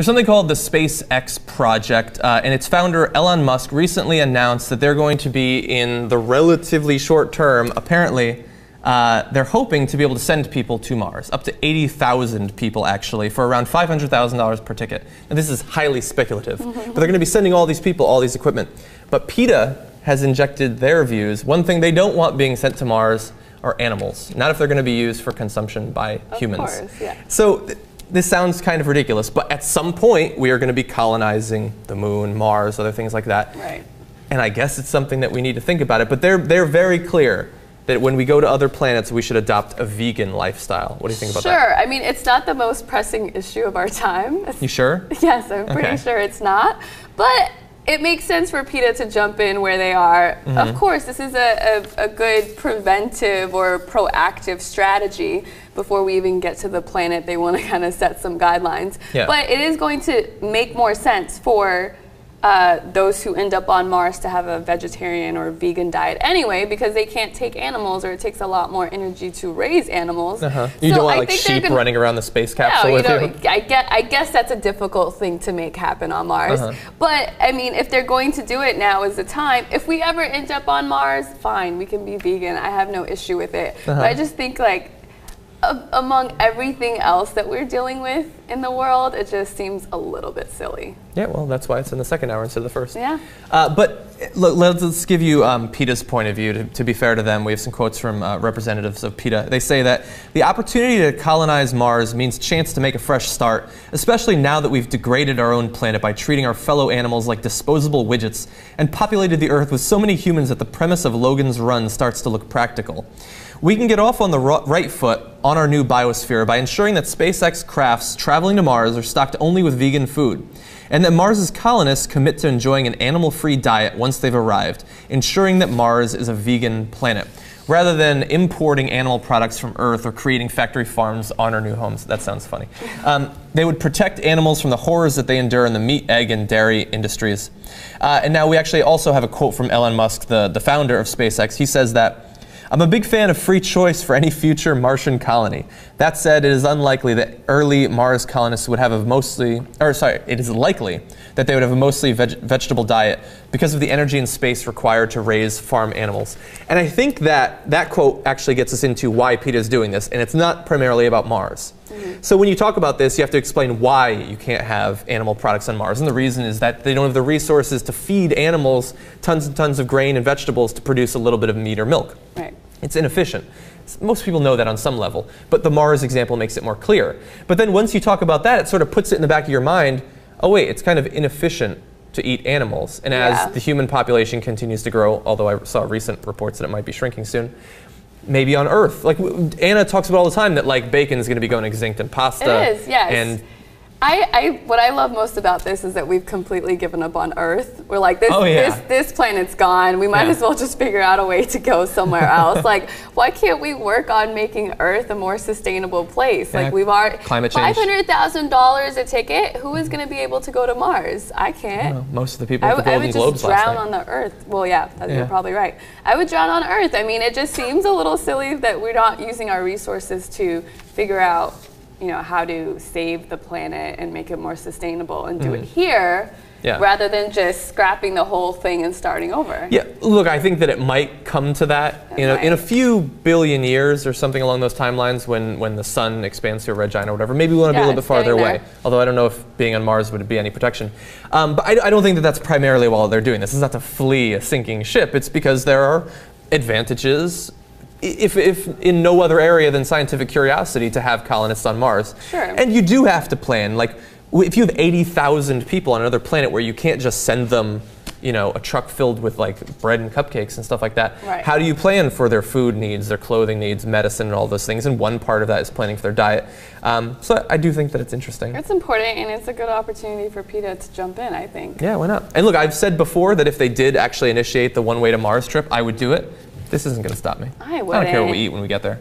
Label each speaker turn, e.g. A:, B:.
A: There's something called the SpaceX project, and its founder, Elon Musk, recently announced that they're going to be, in the relatively short term, apparently, they're hoping to be able to send people to Mars, up to 80,000 people actually, for around $500,000 per ticket. And this is highly speculative, but they're going to be sending all these people, all these equipment. But PETA has injected their views. One thing they don't want being sent to Mars are animals, not if they're going to be used for consumption by humans.
B: Of course, yeah.
A: So this sounds kind of ridiculous, but at some point we are going to be colonizing the moon, Mars, other things like that.
B: Right.
A: And I guess it's something that we need to think about it. But they're very clear that when we go to other planets, we should adopt a vegan lifestyle. What do you think about that?
B: Sure. I mean, it's not the most pressing issue of our time.
A: You sure?
B: Yes, I'm pretty sure it's not. But it makes sense for PETA to jump in where they are. Of course, this is a good preventive or proactive strategy. Before we even get to the planet, they want to kind of set some guidelines.
A: Yeah.
B: But it is going to make more sense for those who end up on Mars to have a vegetarian or vegan diet anyway, because they can't take animals, or it takes a lot more energy to raise animals.
A: You
B: So
A: don't want
B: I
A: like
B: think
A: sheep running around the space capsule
B: no,
A: with you?
B: I guess that's a difficult thing to make happen on Mars. But I mean, if they're going to do it, now is the time. If we ever end up on Mars, fine, we can be vegan. I have no issue with it. But I just think, like, among everything else that we're dealing with in the world, it just seems a little bit silly.
A: Yeah, well, that's why it's in the second hour instead of the first.
B: Yeah.
A: But look, let's give you PETA's point of view. To be fair to them, we have some quotes from representatives of PETA. They say that the opportunity to colonize Mars means chance to make a fresh start, especially now that we've degraded our own planet by treating our fellow animals like disposable widgets and populated the Earth with so many humans that the premise of Logan's Run starts to look practical. We can get off on the right foot on our new biosphere by ensuring that SpaceX crafts traveling to Mars are stocked only with vegan food, and that Mars's colonists commit to enjoying an animal-free diet once they've arrived, ensuring that Mars is a vegan planet, rather than importing animal products from Earth or creating factory farms on our new homes. That sounds funny. They would protect animals from the horrors that they endure in the meat, egg, and dairy industries. And now we actually also have a quote from Elon Musk, the founder of SpaceX. He says that, "I'm a big fan of free choice for any future Martian colony. That said, it is unlikely that early Mars colonists would have it is likely that they would have a mostly vegetable diet because of the energy and space required to raise farm animals." And I think that quote actually gets us into why PETA is doing this, and it's not primarily about Mars. So when you talk about this, you have to explain why you can't have animal products on Mars. And the reason is that they don't have the resources to feed animals tons and tons of grain and vegetables to produce a little bit of meat or milk.
B: Right.
A: It's inefficient. Most people know that on some level, but the Mars example makes it more clear. But then once you talk about that, it sort of puts it in the back of your mind, oh wait, it's kind of inefficient to eat animals. And as the human population continues to grow, although I saw recent reports that it might be shrinking soon, maybe on Earth. Like Anna talks about all the time that like bacon is going to be going extinct and pasta.
B: It is, yes.
A: And
B: what I love most about this is that we've completely given up on Earth. We're like, this planet's gone. We might as well just figure out a way to go somewhere else. Like, why can't we work on making Earth a more sustainable place? Like, we've already
A: climate change.
B: $500,000 a ticket. Who is going to be able to go to Mars? I can't.
A: Well, most of the people at the Golden Globes
B: I would just drown
A: last night.
B: on the Earth. Well, yeah, you're probably right. I would drown on Earth. I mean, it just seems a little silly that we're not using our resources to figure out, you know, how to save the planet and make it more sustainable and do it here, rather than just scrapping the whole thing and starting over.
A: Yeah, look, I think that it might come to that. You know, in a few billion years or something along those timelines, when the sun expands to a red giant or whatever, maybe we want to be a little bit farther away. Although I don't know if being on Mars would be any protection. But I don't think that that's primarily why they're doing this. It's not to flee a sinking ship. It's because there are advantages, if in no other area than scientific curiosity, to have colonists on Mars.
B: Sure.
A: And you do have to plan. Like, if you have 80,000 people on another planet where you can't just send them, you know, a truck filled with like bread and cupcakes and stuff like that, how do you plan for their food needs, their clothing needs, medicine, and all those things? And one part of that is planning for their diet. So I do think that it's interesting.
B: It's important, and it's a good opportunity for PETA to jump in, I think.
A: Yeah, why not? And look, I've said before that if they did actually initiate the one-way to Mars trip, I would do it. This isn't going to stop me.
B: I wouldn't.
A: I don't care what we eat when we get there.